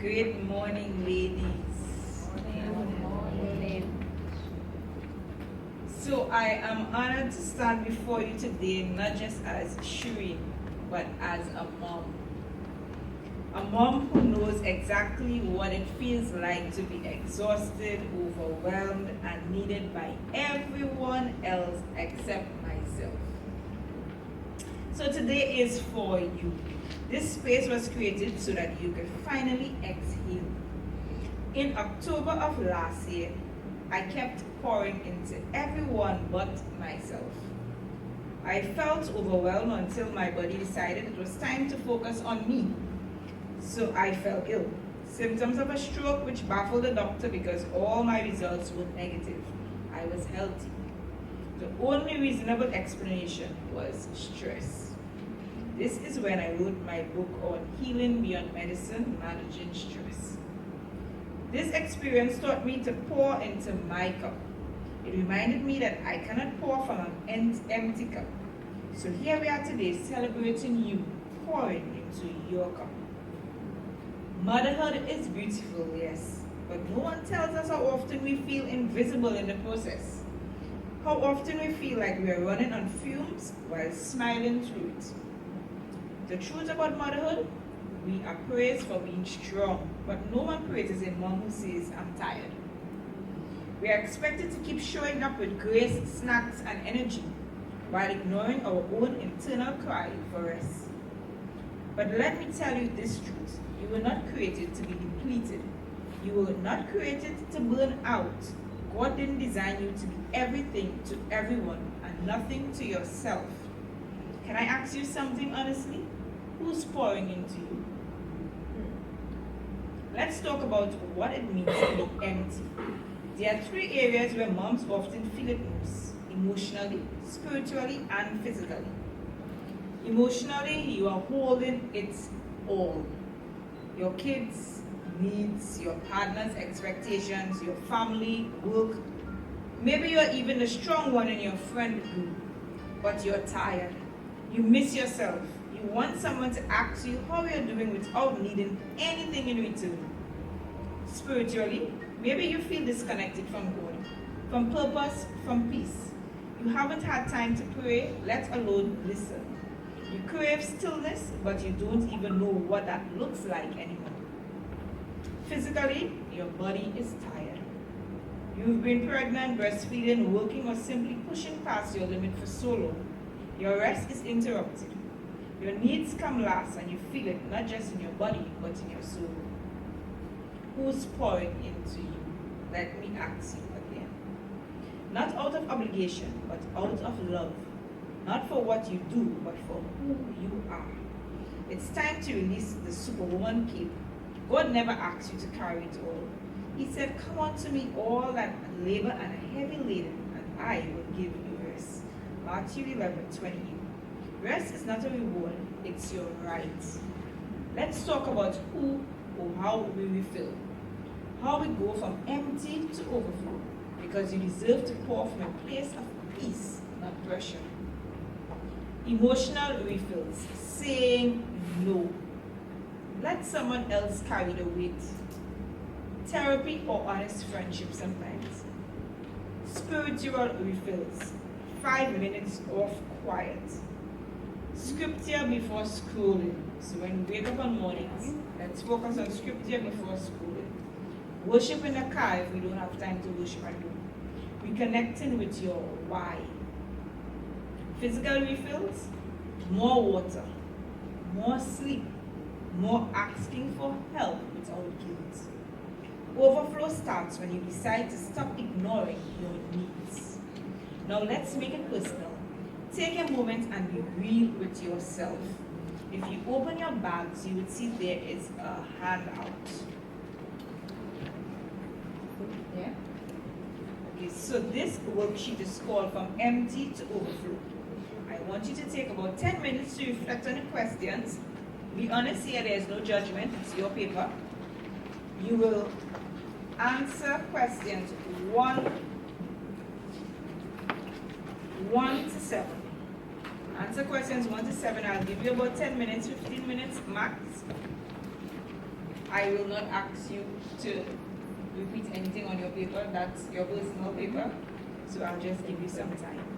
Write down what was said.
Good morning, ladies. Morning. So I am honored to stand before you today, not just as Sherene, but as a mom. A mom who knows exactly what it feels like to be exhausted, overwhelmed, and needed by everyone else except myself. So today is for you. This space was created so that you could finally exhale. In October of last year, I kept pouring into everyone but myself. I felt overwhelmed until my body decided it was time to focus on me. So I fell ill. Symptoms of a stroke which baffled the doctor because all my results were negative. I was healthy. The only reasonable explanation was stress. This is when I wrote my book on healing beyond medicine, managing stress. This experience taught me to pour into my cup. It reminded me that I cannot pour from an empty cup. So here we are today celebrating you, pouring into your cup. Motherhood is beautiful, yes, but no one tells us how often we feel invisible in the process. How often we feel like we are running on fumes while smiling through it. The truth about motherhood, we are praised for being strong, but no one praises a mom who says, I'm tired. We are expected to keep showing up with grace, snacks, and energy, while ignoring our own internal cry for rest. But let me tell you this truth. You were not created to be depleted. You were not created to burn out. God didn't design you to be everything to everyone and nothing to yourself. Can I ask you something honestly? Who's pouring into you? Let's talk about what it means to be empty. There are three areas where moms often feel it most: emotionally, spiritually, and physically. Emotionally, you are holding it all. Your kids' needs, your partner's expectations, your family, work. Maybe you're even the strong one in your friend group, but you're tired. You miss yourself. You want someone to ask you how you're doing without needing anything in return. Spiritually, maybe you feel disconnected from God, from purpose, from peace. You haven't had time to pray, let alone listen. You crave stillness, but you don't even know what that looks like anymore. Physically, your body is tired. You've been pregnant, breastfeeding, working, or simply pushing past your limit for so long. Your rest is interrupted. Your needs come last, and you feel it not just in your body, but in your soul. Who's pouring into you? Let me ask you again. Not out of obligation, but out of love. Not for what you do, but for who you are. It's time to release the superwoman cape. God never asked you to carry it all. He said, come unto me all that labor and are heavy laden, and I will give you rest. Matthew 11:28. Rest is not a reward, it's your right. Let's talk about who or how we refill. How we go from empty to overflow. Because you deserve to pour from a place of peace, not pressure. Emotional refills, saying no. Let someone else carry the weight. Therapy or honest friendship sometimes. Spiritual refills, 5 minutes of quiet. Scripture before scrolling. So when we wake up on mornings, let's focus on scripture before scrolling. Worship in the car if we don't have time to worship at home. Reconnecting with your why. Physical refills, more water, more sleep, more asking for help without guilt. Overflow starts when you decide to stop ignoring your needs. Now let's make it personal. Take a moment and be real with yourself. If you open your bags, you would see there is a handout. Yeah? Okay, so this worksheet is called From Empty to Overflow. I want you to take about 10 minutes to reflect on the questions. Be honest here, there is no judgment, it's your paper. You will answer questions 1 to 7. Answer questions 1 to 7. I'll give you about 10 minutes, 15 minutes max. I will not ask you to repeat anything on your paper. That's your personal paper. So I'll just give you some time.